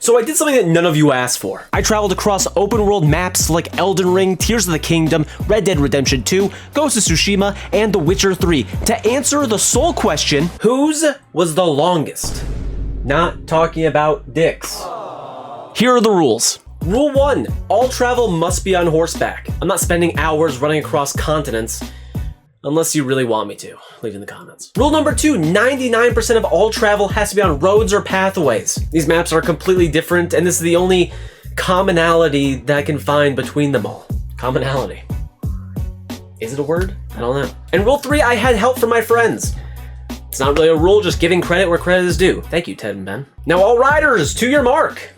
So I did something that none of you asked for. I traveled across open world maps like Elden Ring, Tears of the Kingdom, Red Dead Redemption 2, Ghost of Tsushima, and The Witcher 3 to answer the sole question, whose was the longest? Not talking about dicks. Here are the rules. Rule 1, all travel must be on horseback. I'm not spending hours running across continents. Unless you really want me to, leave in the comments. Rule number 2, 99% of all travel has to be on roads or pathways. These maps are completely different, and this is the only commonality that I can find between them all. Commonality. Is it a word? I don't know. And rule 3, I had help from my friends. It's not really a rule, just giving credit where credit is due. Thank you, Ted and Ben. Now all riders, to your mark.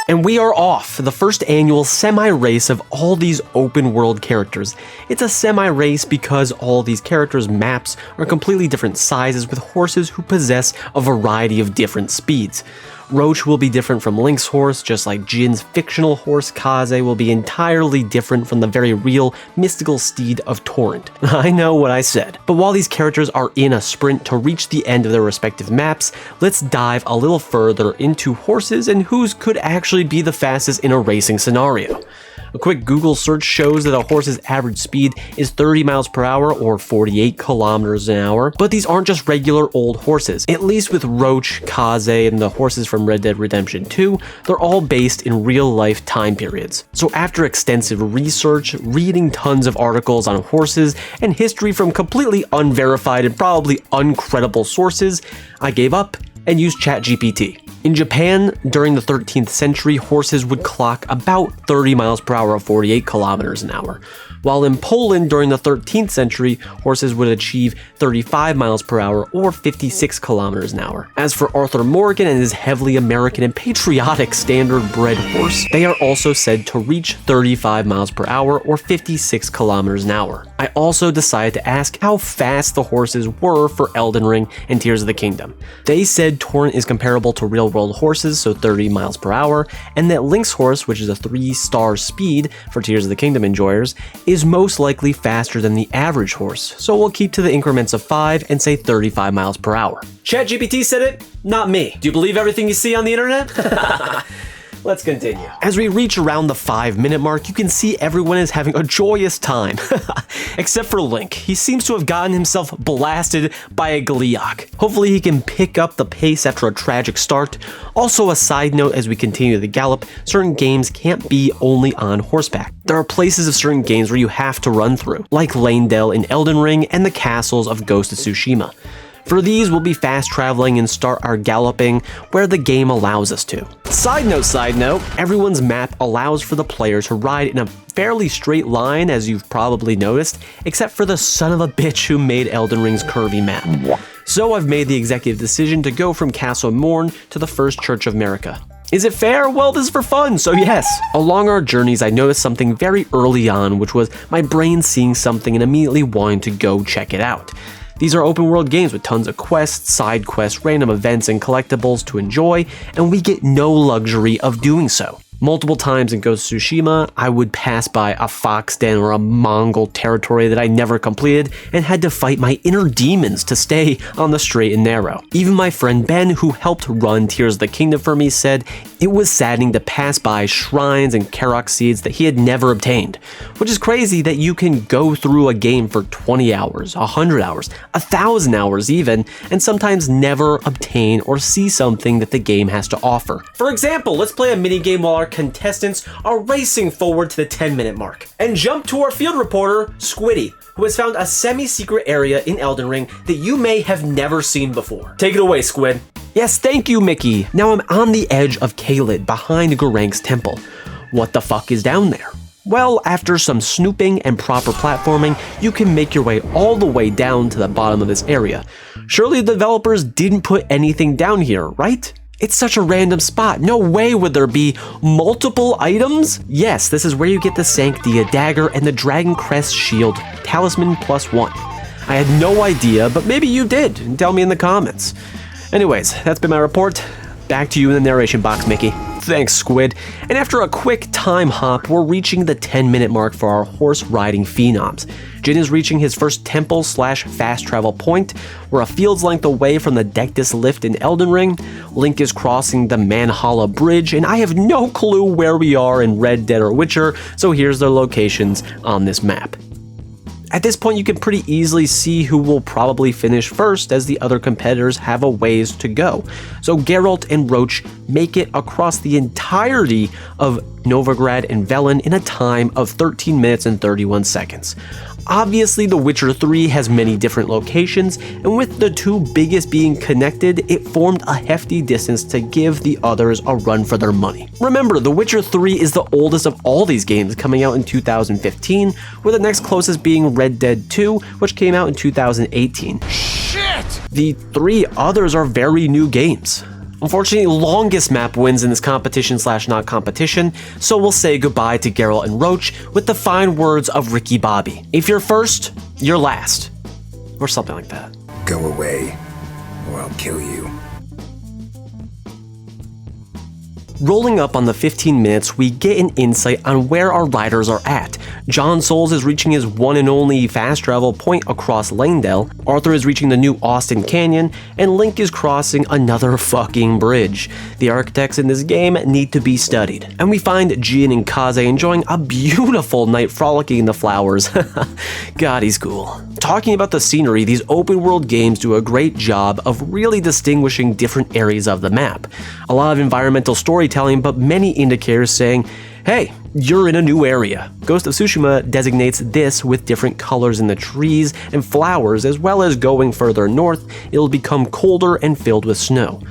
And we are off, the first annual semi-race of all these open world characters. It's a semi-race because all these characters' maps are completely different sizes with horses who possess a variety of different speeds. Roach will be different from Link's horse, just like Jin's fictional horse Kaze will be entirely different from the very real mystical steed of Torrent. I know what I said. But while these characters are in a sprint to reach the end of their respective maps, let's dive a little further into horses and whose could actually be the fastest in a racing scenario. A quick Google search shows that a horse's average speed is 30 miles per hour or 48 kilometers an hour, but these aren't just regular old horses. At least with Roach, Kaze, and the horses from Red Dead Redemption 2, they're all based in real-life time periods. So after extensive research, reading tons of articles on horses, and history from completely unverified and probably uncredible sources, I gave up and used ChatGPT. In Japan, during the 13th century, horses would clock about 30 miles per hour or 48 kilometers an hour. While in Poland during the 13th century, horses would achieve 35 miles per hour or 56 kilometers an hour. As for Arthur Morgan and his heavily American and patriotic standard-bred horse, they are also said to reach 35 miles per hour or 56 kilometers an hour. I also decided to ask how fast the horses were for Elden Ring and Tears of the Kingdom. They said Torrent is comparable to real-world horses, so 30 miles per hour, and that Link's horse, which is a 3-star speed for Tears of the Kingdom enjoyers, is most likely faster than the average horse, so we'll keep to the increments of 5 and say 35 miles per hour. ChatGPT said it, not me. Do you believe everything you see on the internet? Let's continue. As we reach around the 5-minute mark, you can see everyone is having a joyous time. Except for Link. He seems to have gotten himself blasted by a Gleeok. Hopefully he can pick up the pace after a tragic start. Also a side note as we continue the gallop, certain games can't be only on horseback. There are places of certain games where you have to run through, like Lanedale in Elden Ring and the castles of Ghost of Tsushima. For these, we'll be fast traveling and start our galloping where the game allows us to. Side note, everyone's map allows for the player to ride in a fairly straight line, as you've probably noticed, except for the son of a bitch who made Elden Ring's curvy map. So I've made the executive decision to go from Castle Morn to the First Church of Marika. Is it fair? Well, this is for fun, so yes. Along our journeys, I noticed something very early on, which was my brain seeing something and immediately wanting to go check it out. These are open world games with tons of quests, side quests, random events, and collectibles to enjoy, and we get no luxury of doing so. Multiple times in Ghost of Tsushima, I would pass by a fox den or a Mongol territory that I never completed and had to fight my inner demons to stay on the straight and narrow. Even my friend Ben, who helped run Tears of the Kingdom for me, said it was saddening to pass by shrines and Karok seeds that he had never obtained, which is crazy that you can go through a game for 20 hours, 100 hours, 1,000 hours even, and sometimes never obtain or see something that the game has to offer. For example, let's play a minigame while our contestants are racing forward to the 10-minute mark. And jump to our field reporter, Squiddy, who has found a semi-secret area in Elden Ring that you may have never seen before. Take it away, Squid. Yes, thank you, Mickey. Now I'm on the edge of Caelid, behind Gerank's temple. What the fuck is down there? Well, after some snooping and proper platforming, you can make your way all the way down to the bottom of this area. Surely the developers didn't put anything down here, right? It's such a random spot. No way would there be multiple items? Yes, this is where you get the Sanctia dagger and the Dragon Crest shield, talisman +1. I had no idea, but maybe you did. Tell me in the comments. Anyways, that's been my report. Back to you in the narration box, Mickey. Thanks, Squid. And after a quick time hop, we're reaching the 10-minute mark for our horse riding phenoms. Jin is reaching his first temple/fast travel point. We're a field's length away from the Dectus lift in Elden Ring. Link is crossing the Manhala Bridge, and I have no clue where we are in Red Dead or Witcher, so here's their locations on this map. At this point, you can pretty easily see who will probably finish first, as the other competitors have a ways to go. So Geralt and Roach make it across the entirety of Novigrad and Velen in a time of 13 minutes and 31 seconds. Obviously, The Witcher 3 has many different locations, and with the two biggest being connected, it formed a hefty distance to give the others a run for their money. Remember, The Witcher 3 is the oldest of all these games, coming out in 2015, with the next closest being Red Dead 2, which came out in 2018. Shit! The three others are very new games. Unfortunately, longest map wins in this competition/not competition, so we'll say goodbye to Geralt and Roach with the fine words of Ricky Bobby. If you're first, you're last. Or something like that. Go away, or I'll kill you. Rolling up on the 15 minutes, we get an insight on where our riders are at. John Souls is reaching his one and only fast travel point across Langdale, Arthur is reaching the new Austin Canyon, and Link is crossing another fucking bridge. The architects in this game need to be studied. And we find Jin and Kaze enjoying a beautiful night frolicking in the flowers. God, he's cool. Talking about the scenery, these open world games do a great job of really distinguishing different areas of the map. A lot of environmental storytelling, but many indicators saying, hey, you're in a new area. Ghost of Tsushima designates this with different colors in the trees and flowers, as well as going further north, it'll become colder and filled with snow.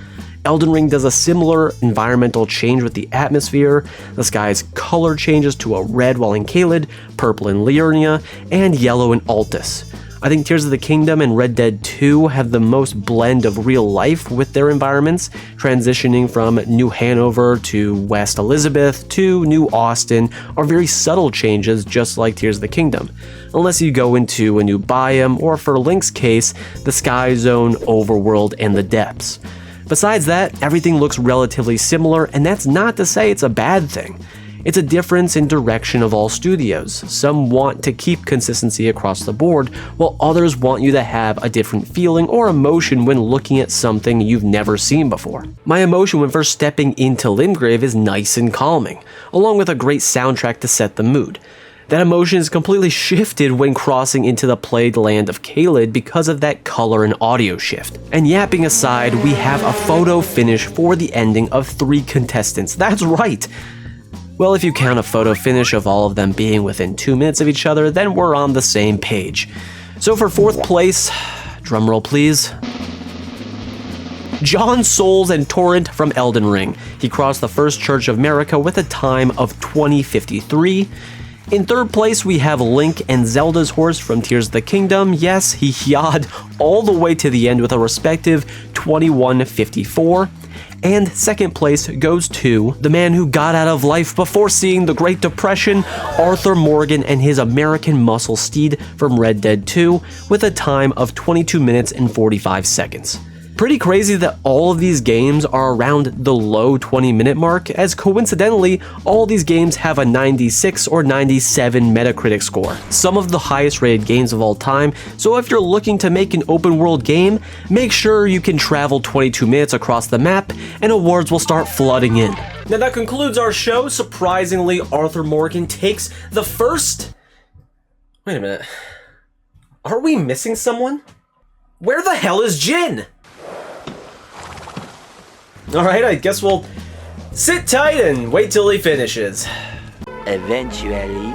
Elden Ring does a similar environmental change with the atmosphere. The sky's color changes to a red while in Caelid, purple in Liurnia, and yellow in Altus. I think Tears of the Kingdom and Red Dead 2 have the most blend of real life with their environments, transitioning from New Hanover to West Elizabeth to New Austin are very subtle changes, just like Tears of the Kingdom, unless you go into a new biome, or for Link's case, the Sky Zone, Overworld, and the Depths. Besides that, everything looks relatively similar, and that's not to say it's a bad thing. It's a difference in direction of all studios. Some want to keep consistency across the board, while others want you to have a different feeling or emotion when looking at something you've never seen before. My emotion when first stepping into Limgrave is nice and calming, along with a great soundtrack to set the mood. That emotion is completely shifted when crossing into the plagued land of Caelid because of that color and audio shift. And yapping aside, we have a photo finish for the ending of 3 contestants. That's right! Well, if you count a photo finish of all of them being within 2 minutes of each other, then we're on the same page. So for 4th place, drumroll please, John Souls and Torrent from Elden Ring. He crossed the first Church of Marika with a time of 20:53. In 3rd place, we have Link and Zelda's horse from Tears of the Kingdom. Yes, he yawed all the way to the end with a respective 21:54. And 2nd place goes to the man who got out of life before seeing the Great Depression, Arthur Morgan and his American Muscle steed from Red Dead 2 with a time of 22 minutes and 45 seconds. Pretty crazy that all of these games are around the low 20-minute mark, as coincidentally, all these games have a 96 or 97 Metacritic score, some of the highest rated games of all time, so if you're looking to make an open world game, make sure you can travel 22 minutes across the map, and awards will start flooding in. Now that concludes our show. Surprisingly, Arthur Morgan takes the first... Wait a minute. Are we missing someone? Where the hell is Jin? Alright, I guess we'll sit tight and wait till he finishes. Eventually.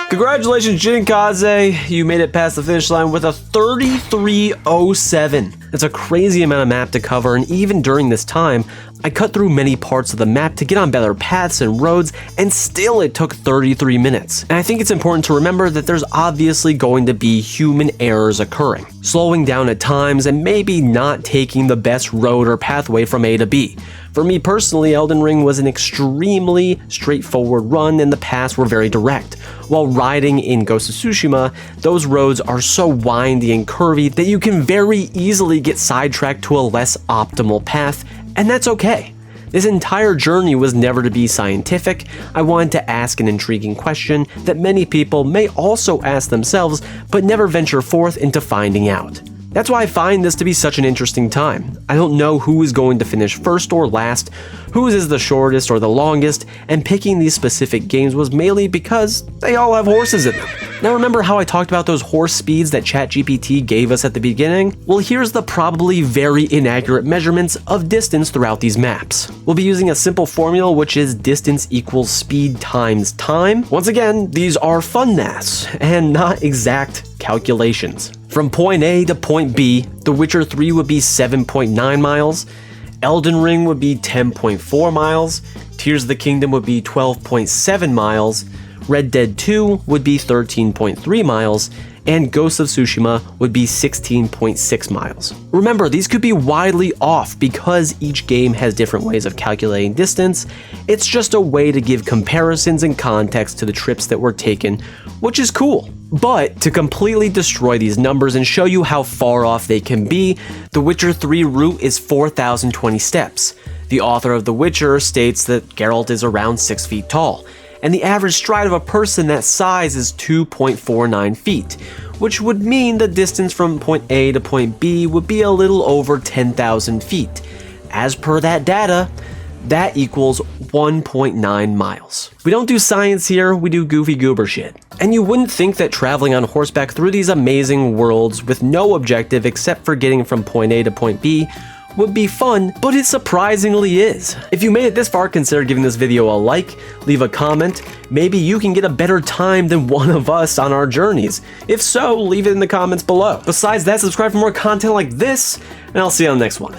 Congratulations, Jin Kaze. You made it past the finish line with a 33:07. That's a crazy amount of map to cover, and even during this time, I cut through many parts of the map to get on better paths and roads, and still it took 33 minutes. And I think it's important to remember that there's obviously going to be human errors occurring, slowing down at times and maybe not taking the best road or pathway from A to B. For me personally, Elden Ring was an extremely straightforward run and the paths were very direct. While riding in Ghost of Tsushima, those roads are so windy and curvy that you can very easily get sidetracked to a less optimal path, and that's okay. This entire journey was never to be scientific. I wanted to ask an intriguing question that many people may also ask themselves, but never venture forth into finding out. That's why I find this to be such an interesting time. I don't know who is going to finish first or last, whose is the shortest or the longest, and picking these specific games was mainly because they all have horses in them. Now remember how I talked about those horse speeds that ChatGPT gave us at the beginning? Well, here's the probably very inaccurate measurements of distance throughout these maps. We'll be using a simple formula, which is distance equals speed times time. Once again, these are fun maths and not exact calculations. From point A to point B, The Witcher 3 would be 7.9 miles, Elden Ring would be 10.4 miles, Tears of the Kingdom would be 12.7 miles, Red Dead 2 would be 13.3 miles, and Ghost of Tsushima would be 16.6 miles. Remember, these could be widely off because each game has different ways of calculating distance. It's just a way to give comparisons and context to the trips that were taken, which is cool. But to completely destroy these numbers and show you how far off they can be, The Witcher 3 route is 4,020 steps. The author of The Witcher states that Geralt is around 6 feet tall, and the average stride of a person that size is 2.49 feet, which would mean the distance from point A to point B would be a little over 10,000 feet. As per that data, that equals 1.9 miles. We don't do science here, we do goofy goober shit. And you wouldn't think that traveling on horseback through these amazing worlds with no objective except for getting from point A to point B would be fun, but it surprisingly is. If you made it this far, consider giving this video a like, leave a comment. Maybe you can get a better time than one of us on our journeys. If so, leave it in the comments below. Besides that, subscribe for more content like this, and I'll see you on the next one.